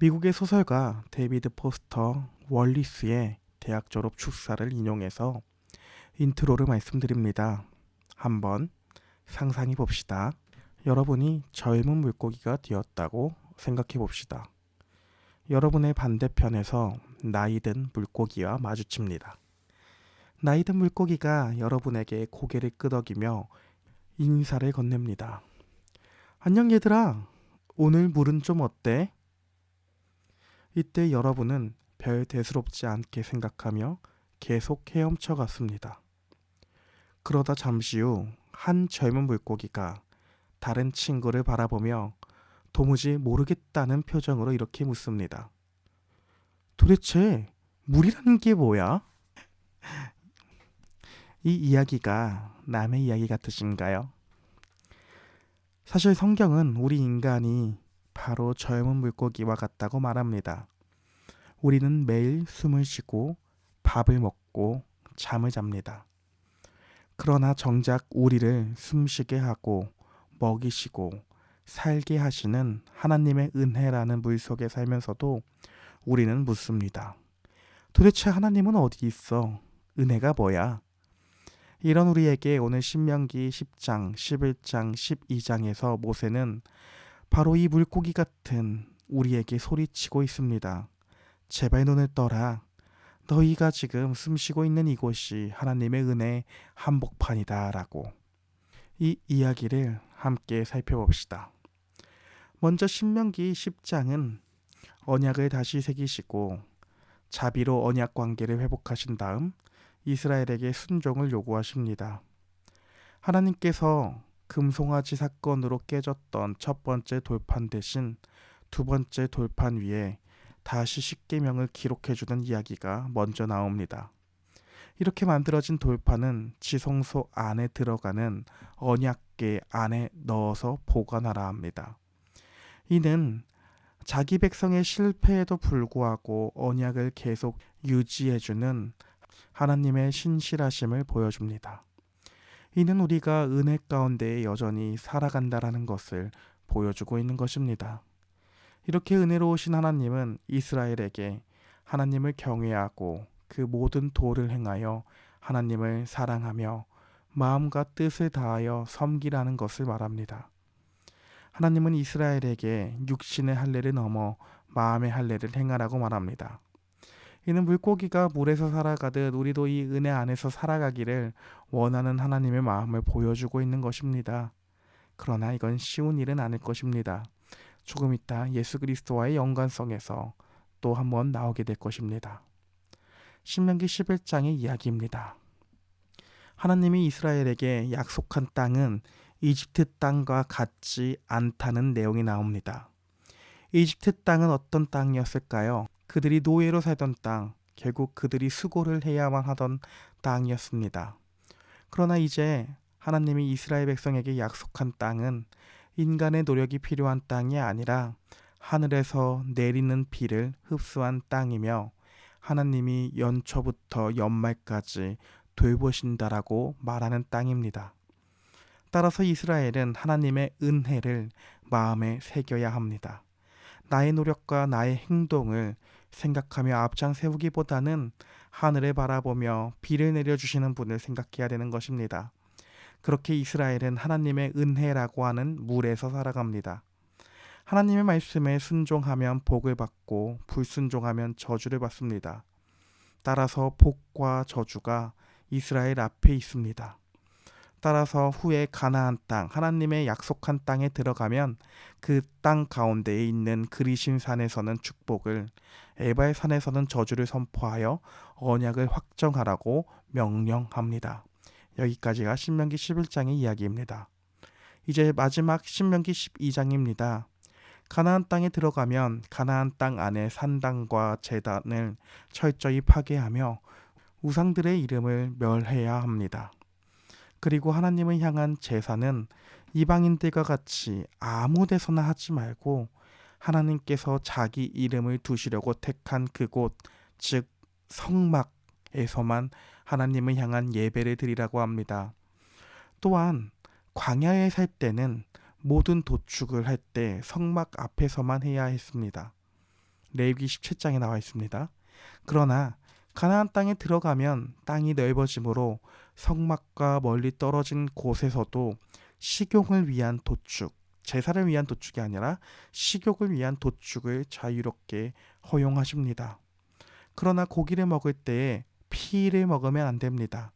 미국의 소설가 데이비드 포스터 월리스의 대학 졸업 축사를 인용해서 인트로를 말씀드립니다. 한번 상상해 봅시다. 여러분이 젊은 물고기가 되었다고 생각해 봅시다. 여러분의 반대편에서 나이든 물고기와 마주칩니다. 나이든 물고기가 여러분에게 고개를 끄덕이며 인사를 건넵니다. 안녕 얘들아, 오늘 물은 좀 어때? 이때 여러분은 별 대수롭지 않게 생각하며 계속 헤엄쳐 갔습니다. 그러다 잠시 후 한 젊은 물고기가 다른 친구를 바라보며 도무지 모르겠다는 표정으로 이렇게 묻습니다. 도대체 물이라는 게 뭐야? 이 이야기가 남의 이야기 같으신가요? 사실 성경은 우리 인간이 바로 젊은 물고기와 같다고 말합니다. 우리는 매일 숨을 쉬고 밥을 먹고 잠을 잡니다. 그러나 정작 우리를 숨쉬게 하고 먹이시고 살게 하시는 하나님의 은혜라는 물속에 살면서도 우리는 묻습니다. 도대체 하나님은 어디 있어? 은혜가 뭐야? 이런 우리에게 오늘 신명기 10장, 11장, 12장에서 모세는 바로 이 물고기 같은 우리에게 소리치고 있습니다. 제발 눈을 떠라. 너희가 지금 숨쉬고 있는 이곳이 하나님의 은혜 한복판이다 라고. 이 이야기를 함께 살펴봅시다. 먼저 신명기 10장은 언약을 다시 새기시고 자비로 언약 관계를 회복하신 다음 이스라엘에게 순종을 요구하십니다. 하나님께서 금송아지 사건으로 깨졌던 첫 번째 돌판 대신 두 번째 돌판 위에 다시 십계명을 기록해주는 이야기가 먼저 나옵니다. 이렇게 만들어진 돌판은 지성소 안에 들어가는 언약궤 안에 넣어서 보관하라 합니다. 이는 자기 백성의 실패에도 불구하고 언약을 계속 유지해주는 하나님의 신실하심을 보여줍니다. 이는 우리가 은혜 가운데 여전히 살아간다라는 것을 보여주고 있는 것입니다. 이렇게 은혜로우신 하나님은 이스라엘에게 하나님을 경외하고 그 모든 도를 행하여 하나님을 사랑하며 마음과 뜻을 다하여 섬기라는 것을 말합니다. 하나님은 이스라엘에게 육신의 할례를 넘어 마음의 할례를 행하라고 말합니다. 이는 물고기가 물에서 살아가듯 우리도 이 은혜 안에서 살아가기를 원하는 하나님의 마음을 보여주고 있는 것입니다. 그러나 이건 쉬운 일은 아닐 것입니다. 조금 있다 예수 그리스도와의 연관성에서 또 한번 나오게 될 것입니다. 신명기 11장의 이야기입니다. 하나님이 이스라엘에게 약속한 땅은 이집트 땅과 같지 않다는 내용이 나옵니다. 이집트 땅은 어떤 땅이었을까요? 그들이 노예로 살던 땅, 결국 그들이 수고를 해야만 하던 땅이었습니다. 그러나 이제 하나님이 이스라엘 백성에게 약속한 땅은 인간의 노력이 필요한 땅이 아니라 하늘에서 내리는 비를 흡수한 땅이며 하나님이 연초부터 연말까지 돌보신다라고 말하는 땅입니다. 따라서 이스라엘은 하나님의 은혜를 마음에 새겨야 합니다. 나의 노력과 나의 행동을 생각하며 앞장 세우기보다는 하늘을 바라보며 비를 내려주시는 분을 생각해야 되는 것입니다. 그렇게 이스라엘은 하나님의 은혜라고 하는 물에서 살아갑니다. 하나님의 말씀에 순종하면 복을 받고 불순종하면 저주를 받습니다. 따라서 복과 저주가 이스라엘 앞에 있습니다. 따라서 후에 가나안 땅, 하나님의 약속한 땅에 들어가면 그 땅 가운데에 있는 그리심 산에서는 축복을, 에발 산에서는 저주를 선포하여 언약을 확정하라고 명령합니다. 여기까지가 신명기 11장의 이야기입니다. 이제 마지막 신명기 12장입니다. 가나안 땅에 들어가면 가나안 땅 안에 산당과 제단을 철저히 파괴하며 우상들의 이름을 멸해야 합니다. 그리고 하나님을 향한 제사는 이방인들과 같이 아무 데서나 하지 말고 하나님께서 자기 이름을 두시려고 택한 그곳, 즉 성막에서만 하나님을 향한 예배를 드리라고 합니다. 또한 광야에 살 때는 모든 도축을 할 때 성막 앞에서만 해야 했습니다. 레위기 17장에 나와 있습니다. 그러나 가나안 땅에 들어가면 땅이 넓어지므로 성막과 멀리 떨어진 곳에서도 식용을 위한 도축, 제사를 위한 도축이 아니라 식욕을 위한 도축을 자유롭게 허용하십니다. 그러나 고기를 먹을 때에 피를 먹으면 안 됩니다.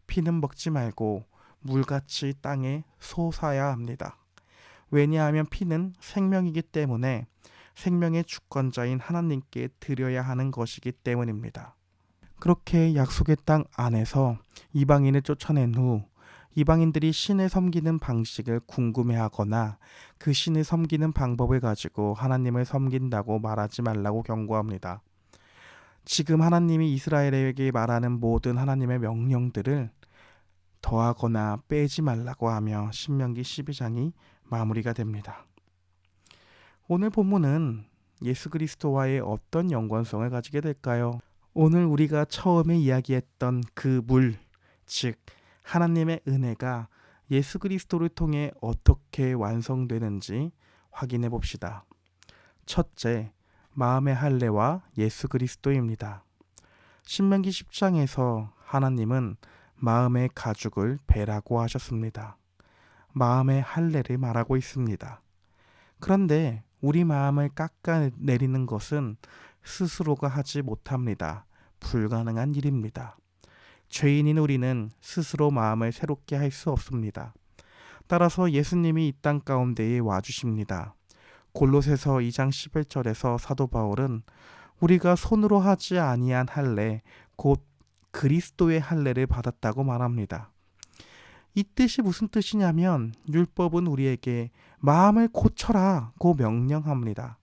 피는 먹지 말고 물같이 땅에 솟아야 합니다. 왜냐하면 피는 생명이기 때문에 생명의 주권자인 하나님께 드려야 하는 것이기 때문입니다. 그렇게 약속의 땅 안에서 이방인을 쫓아낸 후 이방인들이 신을 섬기는 방식을 궁금해하거나 그 신을 섬기는 방법을 가지고 하나님을 섬긴다고 말하지 말라고 경고합니다. 지금 하나님이 이스라엘에게 말하는 모든 하나님의 명령들을 더하거나 빼지 말라고 하며 신명기 12장이 마무리가 됩니다. 오늘 본문은 예수 그리스도와의 어떤 연관성을 가지게 될까요? 오늘 우리가 처음에 이야기했던 그 물, 즉 하나님의 은혜가 예수 그리스도를 통해 어떻게 완성되는지 확인해 봅시다. 첫째, 마음의 할례와 예수 그리스도입니다. 신명기 10장에서 하나님은 마음의 가죽을 베라고 하셨습니다. 마음의 할례를 말하고 있습니다. 그런데 우리 마음을 깎아내리는 것은 스스로가 하지 못합니다. 불가능한 일입니다. 죄인인 우리는 스스로 마음을 새롭게 할 수 없습니다. 따라서 예수님이 이 땅 가운데에 와주십니다. 골로새서 2장 11절에서 사도 바울은 우리가 손으로 하지 아니한 할례, 곧 그리스도의 할례를 받았다고 말합니다. 이 뜻이 무슨 뜻이냐면 율법은 우리에게 마음을 고쳐라고 명령합니다.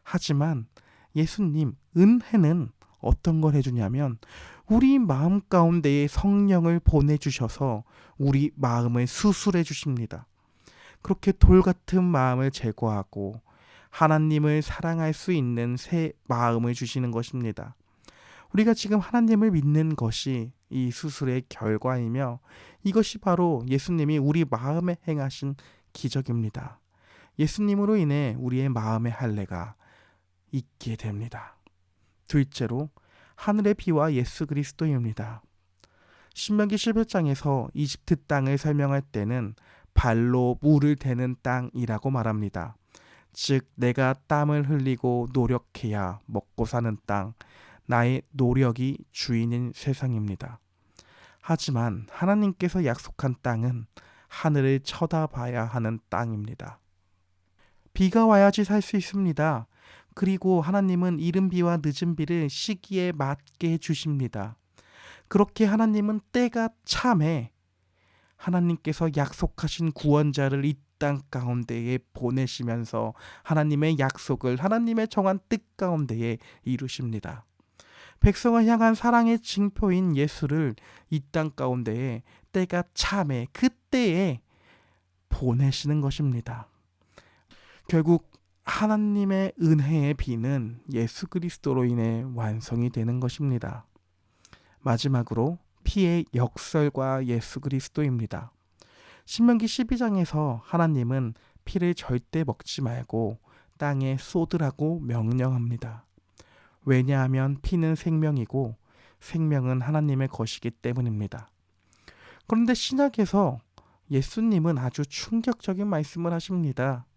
하지만 예수님 은혜는 어떤 걸 해주냐면 우리 마음 가운데에 성령을 보내주셔서 우리 마음을 수술해 주십니다. 그렇게 돌같은 마음을 제거하고 하나님을 사랑할 수 있는 새 마음을 주시는 것입니다. 우리가 지금 하나님을 믿는 것이 이 수술의 결과이며 이것이 바로 예수님이 우리 마음에 행하신 기적입니다. 예수님으로 인해 우리의 마음의 할례가 있게 됩니다. 둘째로 하늘의 비와 예수 그리스도입니다. 신명기 11장에서 이집트 땅을 설명할 때는 발로 물을 대는 땅이라고 말합니다. 즉 내가 땀을 흘리고 노력해야 먹고 사는 땅, 나의 노력이 주인인 세상입니다. 하지만 하나님께서 약속한 땅은 하늘을 쳐다봐야 하는 땅입니다. 비가 와야지 살 수 있습니다. 그리고 하나님은 이른 비와 늦은 비를 시기에 맞게 해주십니다. 그렇게 하나님은 때가 참에 하나님께서 약속하신 구원자를 이 땅 가운데에 보내시면서 하나님의 약속을 하나님의 정한 뜻 가운데에 이루십니다. 백성을 향한 사랑의 징표인 예수를 이 땅 가운데에 때가 참에 그때에 보내시는 것입니다. 결국 하나님의 은혜의 비는 예수 그리스도로 인해 완성이 되는 것입니다. 마지막으로 피의 역설과 예수 그리스도입니다. 신명기 12장에서 하나님은 피를 절대 먹지 말고 땅에 쏟으라고 명령합니다. 왜냐하면 피는 생명이고 생명은 하나님의 것이기 때문입니다. 그런데 신약에서 예수님은 아주 충격적인 말씀을 하십니다.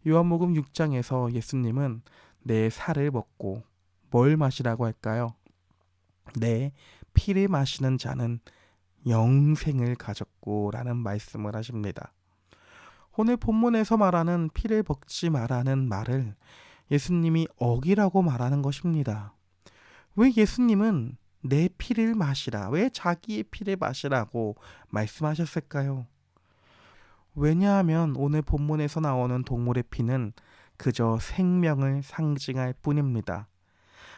요한복음 6장에서 예수님은 내 살을 먹고 뭘 마시라고 할까요? 내 피를 마시는 자는 영생을 가졌고 라는 말씀을 하십니다. 오늘 본문에서 말하는 피를 먹지 말라는 말을 예수님이 어기라고 말하는 것입니다. 왜 예수님은 내 피를 마시라, 왜 자기의 피를 마시라고 말씀하셨을까요? 왜냐하면 오늘 본문에서 나오는 동물의 피는 그저 생명을 상징할 뿐입니다.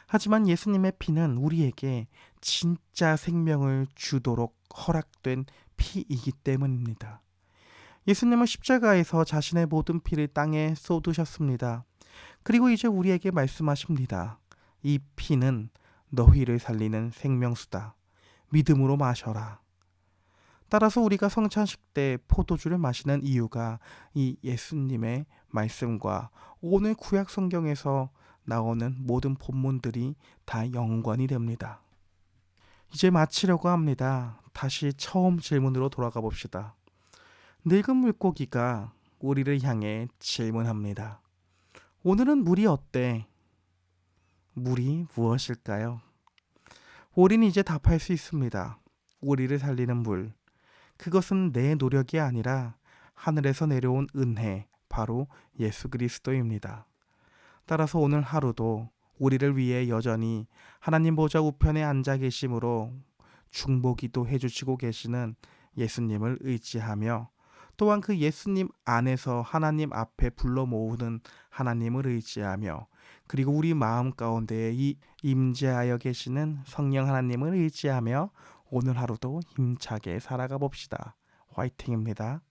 하지만 예수님의 피는 우리에게 진짜 생명을 주도록 허락된 피이기 때문입니다. 예수님은 십자가에서 자신의 모든 피를 땅에 쏟으셨습니다. 그리고 이제 우리에게 말씀하십니다. 이 피는 너희를 살리는 생명수다. 믿음으로 마셔라. 따라서 우리가 성찬식 때 포도주를 마시는 이유가 이 예수님의 말씀과 오늘 구약 성경에서 나오는 모든 본문들이 다 연관이 됩니다. 이제 마치려고 합니다. 다시 처음 질문으로 돌아가 봅시다. 늙은 물고기가 우리를 향해 질문합니다. 오늘은 물이 어때? 물이 무엇일까요? 우리는 이제 답할 수 있습니다. 우리를 살리는 물. 그것은 내 노력이 아니라 하늘에서 내려온 은혜, 바로 예수 그리스도입니다. 따라서 오늘 하루도 우리를 위해 여전히 하나님 보좌 우편에 앉아 계심으로 중보기도 해주시고 계시는 예수님을 의지하며, 또한 그 예수님 안에서 하나님 앞에 불러 모으는 하나님을 의지하며, 그리고 우리 마음 가운데에 임재하여 계시는 성령 하나님을 의지하며 오늘 하루도 힘차게 살아가 봅시다. 화이팅입니다.